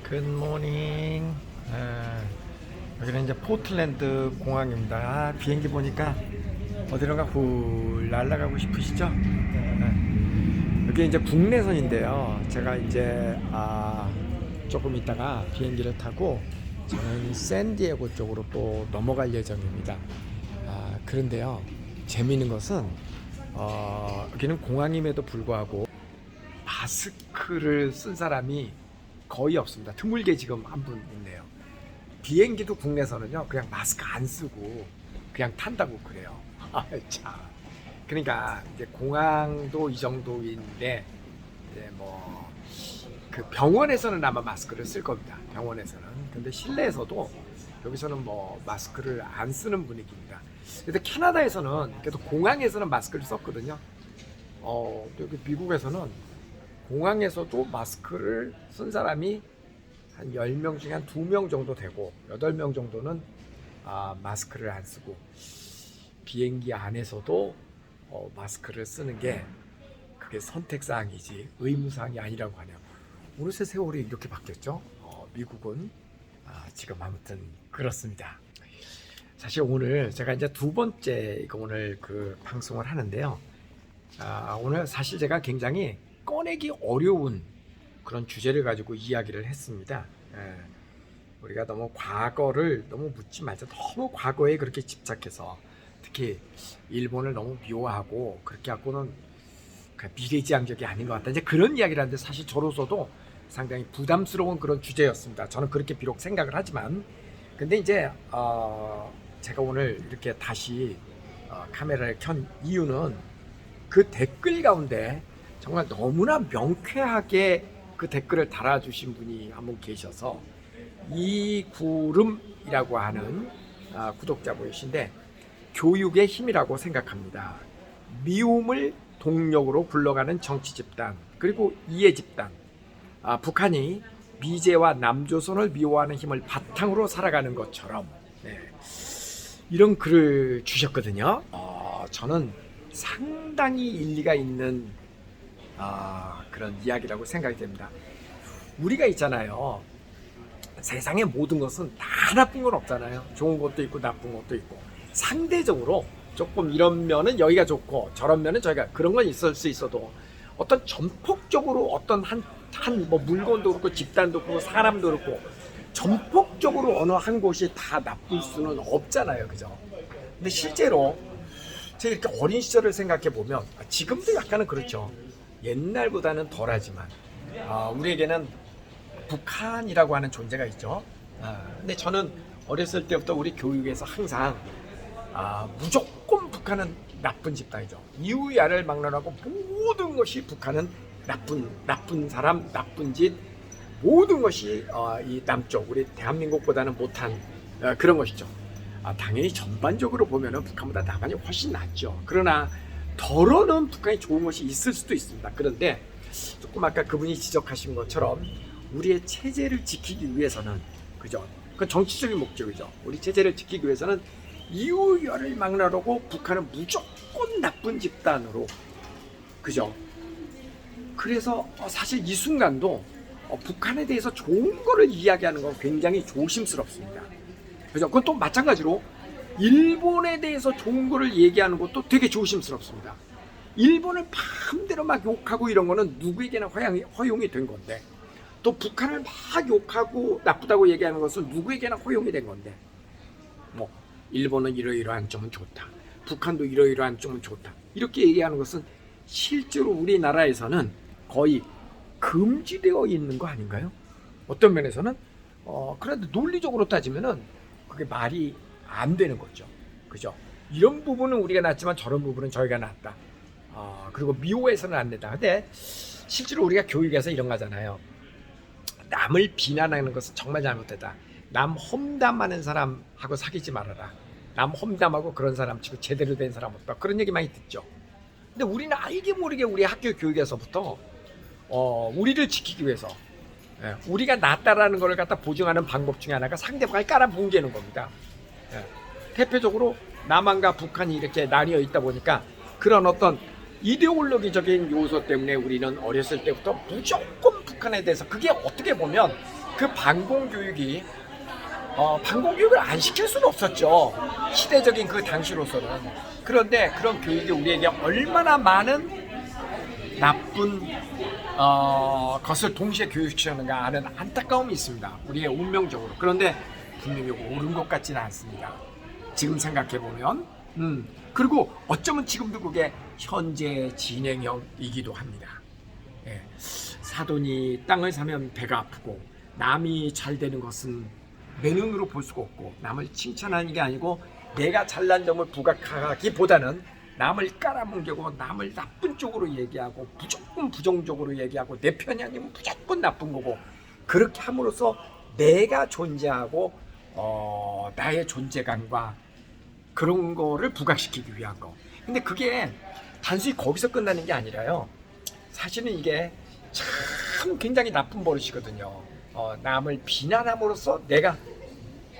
굿모닝. 여기는 이제 포틀랜드 공항입니다. 비행기 보니까 어디론가 훌 날아가고 싶으시죠? 여기 이제 국내선인데요. 제가 이제 조금 있다가 비행기를 타고 저는 샌디에고 쪽으로 또 넘어갈 예정입니다. 그런데요, 재미있는 것은 여기는 공항임에도 불구하고 마스크를 쓴 사람이 거의 없습니다. 드물게 지금 한 분 있네요. 비행기도 국내선은요, 그냥 마스크 안 쓰고 그냥 탄다고 그래요. 참. 그러니까 이제 공항도 이 정도인데, 이제 뭐 그 병원에서는 아마 마스크를 쓸 겁니다. 병원에서는. 근데 실내에서도 여기서는 뭐 마스크를 안 쓰는 분위기입니다. 근데 캐나다에서는 그래도 공항에서는 마스크를 썼거든요. 여기 미국에서는 공항에서도 마스크를 쓴 사람이 한 10명 중에 한 2명 정도 되고 8명 정도는 마스크를 안 쓰고, 비행기 안에서도 마스크를 쓰는 게 그게 선택사항이지 의무사항이 아니라고 하네요. 어느새 세월이 이렇게 바뀌었죠. 미국은 지금 아무튼 그렇습니다. 사실 오늘 제가 이제 두 번째 오늘 그 방송을 하는데요. 오늘 사실 제가 굉장히 꺼내기 어려운 그런 주제를 가지고 이야기를 했습니다. 우리가 너무 과거를 너무 묻지 말자. 너무 과거에 그렇게 집착해서, 특히 일본을 너무 미워하고 그렇게 갖고는 미래지향적이 아닌 것 같다, 이제 그런 이야기를 하는데, 사실 저로서도 상당히 부담스러운 그런 주제였습니다. 저는 그렇게 비록 생각을 하지만, 근데 이제 제가 오늘 이렇게 다시 카메라를 켠 이유는 그 댓글 가운데 정말 너무나 명쾌하게 그 댓글을 달아주신 분이 한 분 계셔서, 이구름이라고 하는 구독자분이신데, 교육의 힘이라고 생각합니다. 미움을 동력으로 굴러가는 정치 집단, 그리고 이해 집단, 북한이 미제와 남조선을 미워하는 힘을 바탕으로 살아가는 것처럼, 이런 글을 주셨거든요. 저는 상당히 일리가 있는 그런 이야기라고 생각이 됩니다. 우리가 있잖아요, 세상의 모든 것은 다 나쁜 건 없잖아요. 좋은 것도 있고 나쁜 것도 있고, 상대적으로 조금 이런 면은 여기가 좋고 저런 면은 저기가, 그런 건 있을 수 있어도 어떤 전폭적으로 어떤 한 뭐 물건도 그렇고 집단도 그렇고 사람도 그렇고 전폭적으로 어느 한 곳이 다 나쁠 수는 없잖아요, 그죠? 근데 실제로 제가 이렇게 어린 시절을 생각해 보면, 지금도 약간은 그렇죠. 옛날보다는 덜하지만 우리에게는 북한이라고 하는 존재가 있죠. 근데 저는 어렸을 때부터 우리 교육에서 항상 무조건 북한은 나쁜 집단이죠. 이유야를 막론하고 모든 것이 북한은 나쁜 사람, 나쁜 짓, 모든 것이 이 남쪽, 우리 대한민국보다는 못한 그런 것이죠. 당연히 전반적으로 보면은 북한보다 남한이 훨씬 낫죠. 그러나 덜어는 북한이 좋은 것이 있을 수도 있습니다. 그런데 조금 아까 그분이 지적하신 것처럼 우리의 체제를 지키기 위해서는, 그죠? 그 정치적인 목적이죠. 우리 체제를 지키기 위해서는 이유야를 막론하고 북한은 무조건 나쁜 집단으로, 그죠? 그래서 사실 이 순간도 북한에 대해서 좋은 거를 이야기하는 건 굉장히 조심스럽습니다. 그죠? 그건 또 마찬가지로 일본에 대해서 좋은 거를 얘기하는 것도 되게 조심스럽습니다. 일본을 마음대로 막 욕하고 이런 거는 누구에게나 허용이 된 건데, 또 북한을 막 욕하고 나쁘다고 얘기하는 것은 누구에게나 허용이 된 건데, 뭐 일본은 이러이러한 점은 좋다, 북한도 이러이러한 점은 좋다, 이렇게 얘기하는 것은 실제로 우리나라에서는 거의 금지되어 있는 거 아닌가요? 어떤 면에서는 그런데 논리적으로 따지면은 그게 말이 안 되는 거죠, 그죠? 이런 부분은 우리가 낫지만 저런 부분은 저희가 낫다. 그리고 미워해서는 안 된다. 근데 실제로 우리가 교육에서 이런 거잖아요. 남을 비난하는 것은 정말 잘못됐다. 남 험담하는 사람하고 사귀지 말아라. 남 험담하고 그런 사람 치고 제대로 된 사람 없다. 그런 얘기 많이 듣죠. 근데 우리는 알게 모르게 우리 학교 교육에서부터 우리를 지키기 위해서, 우리가 낫다라는 걸 갖다 보증하는 방법 중에 하나가 상대방을 깔아뭉개는 겁니다. 대표적으로 남한과 북한이 이렇게 나뉘어 있다 보니까 그런 어떤 이데올로기적인 요소 때문에 우리는 어렸을 때부터 무조건 북한에 대해서, 그게 어떻게 보면 그 반공교육이 반공교육을 안 시킬 수는 없었죠. 시대적인 그 당시로서는. 그런데 그런 교육이 우리에게 얼마나 많은 나쁜 것을 동시에 교육시키는가 하는 안타까움이 있습니다. 우리의 운명적으로. 그런데 분명히 옳은 것 같지는 않습니다. 지금 생각해보면. 그리고 어쩌면 지금도 그게 현재 진행형이기도 합니다. 예. 사돈이 땅을 사면 배가 아프고 남이 잘 되는 것은 내 눈으로 볼 수가 없고 남을 칭찬하는 게 아니고 내가 잘난 점을 부각하기보다는 남을 깔아뭉개고 남을 나쁜 쪽으로 얘기하고 무조건 부정적으로 얘기하고 내 편이 아니면 무조건 나쁜 거고 그렇게 함으로써 내가 존재하고 나의 존재감과 그런 거를 부각시키기 위한 거. 근데 그게 단순히 거기서 끝나는 게 아니라요. 사실은 이게 참 굉장히 나쁜 버릇이거든요. 남을 비난함으로써 내가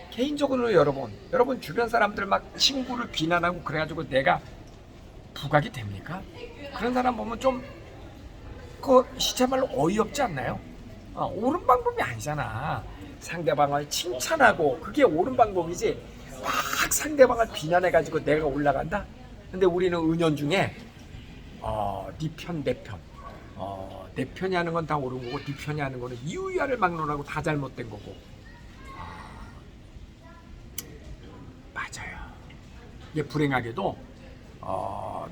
개인적으로 여러분 주변 사람들 막 친구를 비난하고 그래가지고 내가 부각이 됩니까? 그런 사람 보면 좀 그 시체말로 어이없지 않나요? 옳은 방법이 아니잖아. 상대방을 칭찬하고 그게 옳은 방법이지 막 상대방을 비난해가지고 내가 올라간다? 근데 우리는 은연중에 네 편, 내 편. 내 편이 하는 건 다 옳은 거고 네 편이 하는 거는 이유야를 막론하고 다 잘못된 거고. 맞아요. 이게 불행하게도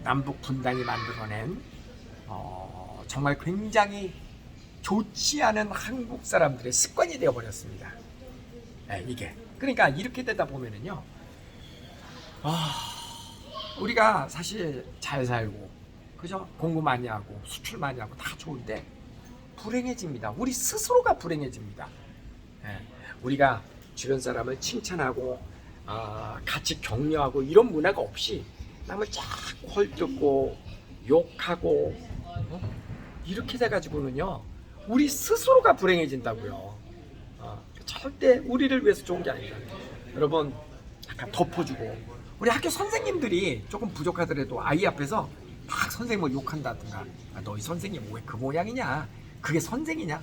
남북 분단이 만들어낸 정말 굉장히 좋지 않은 한국 사람들의 습관이 되어버렸습니다. 네, 이게. 그러니까 이렇게 되다 보면은요. 우리가 사실 잘 살고 그죠? 공부 많이 하고 수출 많이 하고 다 좋은데 불행해집니다. 우리 스스로가 불행해집니다. 네. 우리가 주변 사람을 칭찬하고 같이 격려하고 이런 문화가 없이 남을 자꾸 헐뜯고 욕하고 이렇게 돼가지고는요 우리 스스로가 불행해진다고요. 절대 우리를 위해서 좋은 게 아니다. 여러분 약간 덮어주고 우리 학교 선생님들이 조금 부족하더라도 아이 앞에서 막 선생님을 욕한다든가 너희 선생님 왜 그 모양이냐 그게 선생이냐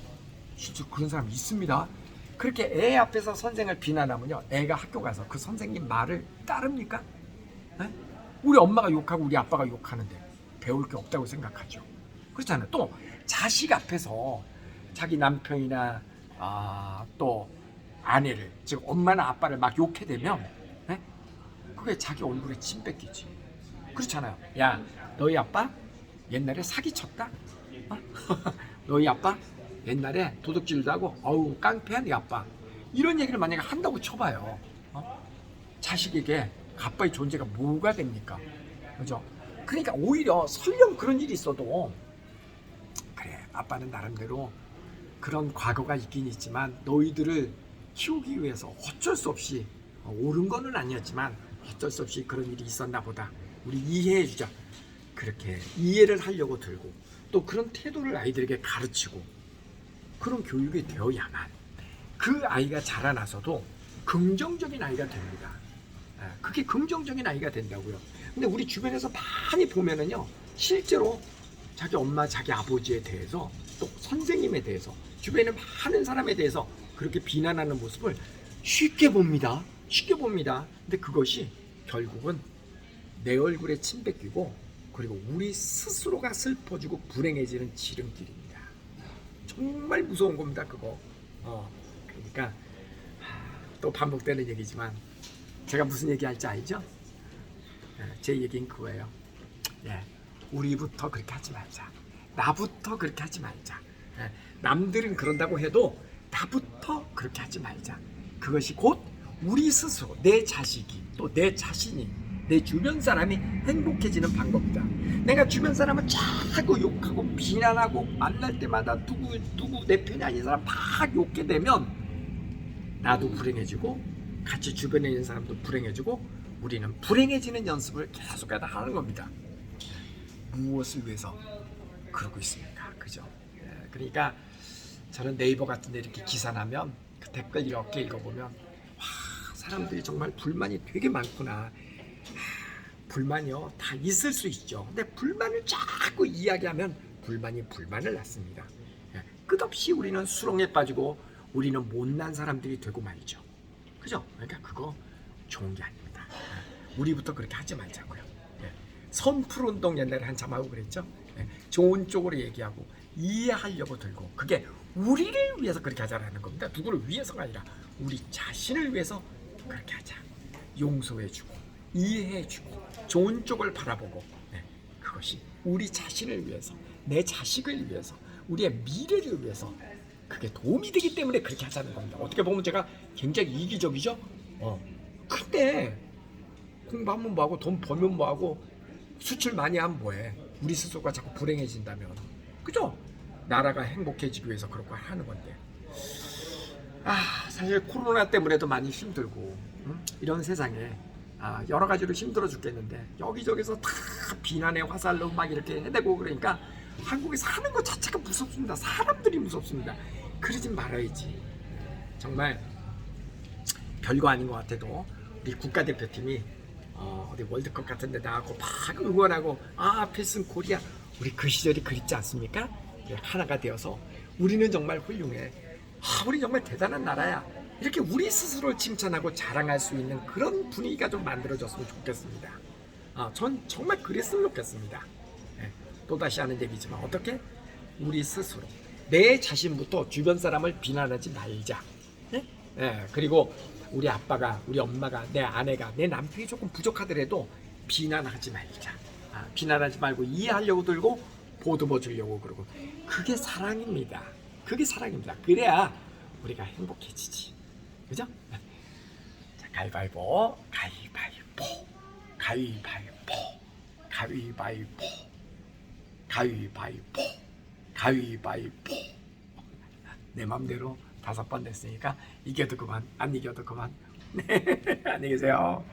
진짜 그런 사람 있습니다. 그렇게 애 앞에서 선생을 비난하면요 애가 학교 가서 그 선생님 말을 따릅니까? 네? 우리 엄마가 욕하고 우리 아빠가 욕하는데 배울 게 없다고 생각하죠. 그렇잖아요. 또 자식 앞에서 자기 남편이나 또 아내를 즉 엄마나 아빠를 막 욕해 대면 네? 그게 자기 얼굴에 침 뺏기지. 그렇잖아요. 야 너희 아빠 옛날에 사기쳤다? 너희 아빠 옛날에 도둑질도 하고 어우 깡패야 네 아빠 이런 얘기를 만약에 한다고 쳐봐요. 자식에게 아빠의 존재가 뭐가 됩니까? 그죠? 그러니까 오히려 설령 그런 일이 있어도 그래 아빠는 나름대로 그런 과거가 있긴 있지만 너희들을 키우기 위해서 어쩔 수 없이 옳은 거는 아니었지만 어쩔 수 없이 그런 일이 있었나 보다 우리 이해해 주자. 그렇게 이해를 하려고 들고 또 그런 태도를 아이들에게 가르치고 그런 교육이 되어야만 그 아이가 자라나서도 긍정적인 아이가 됩니다. 그게 긍정적인 아이가 된다고요. 근데 우리 주변에서 많이 보면은요 실제로 자기 엄마 자기 아버지에 대해서 또 선생님에 대해서 주변에 많은 사람에 대해서 그렇게 비난하는 모습을 쉽게 봅니다. 근데 그것이 결국은 내 얼굴에 침 뱉기고 그리고 우리 스스로가 슬퍼지고 불행해지는 지름길입니다. 정말 무서운 겁니다 그거. 그러니까 또 반복되는 얘기지만 제가 무슨 얘기할지 알죠? 제 얘기는 그거예요. 우리부터 그렇게 하지 말자. 나부터 그렇게 하지 말자. 남들은 그런다고 해도 나부터 그렇게 하지 말자. 그것이 곧 우리 스스로 내 자식이 또 내 자신이 내 주변 사람이 행복해지는 방법이다. 내가 주변 사람을 자꾸 욕하고 비난하고 만날 때마다 누구 내 편이 아닌 사람 막 욕게 되면 나도 불행해지고 같이 주변에 있는 사람도 불행해지고 우리는 불행해지는 연습을 계속하다 하는 겁니다. 무엇을 위해서 그러고 있습니까? 그죠? 그러니까 저는 네이버 같은 데 이렇게 기사 나면 그 댓글 이렇게 읽어보면 와 사람들이 정말 불만이 되게 많구나. 불만이요 다 있을 수 있죠. 근데 불만을 자꾸 이야기하면 불만이 불만을 낳습니다. 끝없이 우리는 수렁에 빠지고 우리는 못난 사람들이 되고 말이죠. 그죠? 그러니까 그거 좋은 게 아닙니다. 우리부터 그렇게 하지 말자고요. 선풀 운동 옛날에 한참 하고 그랬죠. 좋은 쪽으로 얘기하고 이해하려고 들고, 그게 우리를 위해서 그렇게 하자라는 겁니다. 누구를 위해서가 아니라 우리 자신을 위해서 그렇게 하자. 용서해주고 이해해주고 좋은 쪽을 바라보고, 그것이 우리 자신을 위해서, 내 자식을 위해서, 우리의 미래를 위해서 그게 도움이 되기 때문에 그렇게 하자는 겁니다. 어떻게 보면 제가 굉장히 이기적이죠. 근데 공부하면 뭐하고 돈 벌면 뭐하고 수출 많이 하면 뭐해. 우리 스스로가 자꾸 불행해진다면, 그죠? 나라가 행복해지기 위해서 그렇게 하는 건데, 사실 코로나 때문에도 많이 힘들고, 이런 세상에 여러 가지로 힘들어 죽겠는데 여기저기서 다 비난의 화살로 막 이렇게 해대고 그러니까 한국에 사는 것 자체가 무섭습니다. 사람들이 무섭습니다. 그러지 말아야지. 정말 별거 아닌 것 같아도 우리 국가대표팀이 어디 월드컵 같은 데 나가고 막 응원하고 필승 코리아, 우리 그 시절이 그립지 않습니까? 하나가 되어서 우리는 정말 훌륭해. 우리 정말 대단한 나라야. 이렇게 우리 스스로를 칭찬하고 자랑할 수 있는 그런 분위기가 좀 만들어졌으면 좋겠습니다. 전 정말 그랬으면 좋겠습니다. 또다시 하는 얘기지만 어떻게? 우리 스스로, 내 자신부터 주변 사람을 비난하지 말자. 그리고 우리 아빠가, 우리 엄마가, 내 아내가, 내 남편이 조금 부족하더라도 비난하지 말자. 비난하지 말고 이해하려고 들고 보듬어 주려고 그러고, 그게 사랑입니다. 그게 사랑입니다. 그래야 우리가 행복해지지. 그죠? 자, 가위바위보, 가위바위보, 가위바위보, 가위바위보, 가위바위보, 가위바위보. 내 맘대로 5번 됐으니까 이겨도 그만, 안 이겨도 그만. 네, 안녕히 계세요.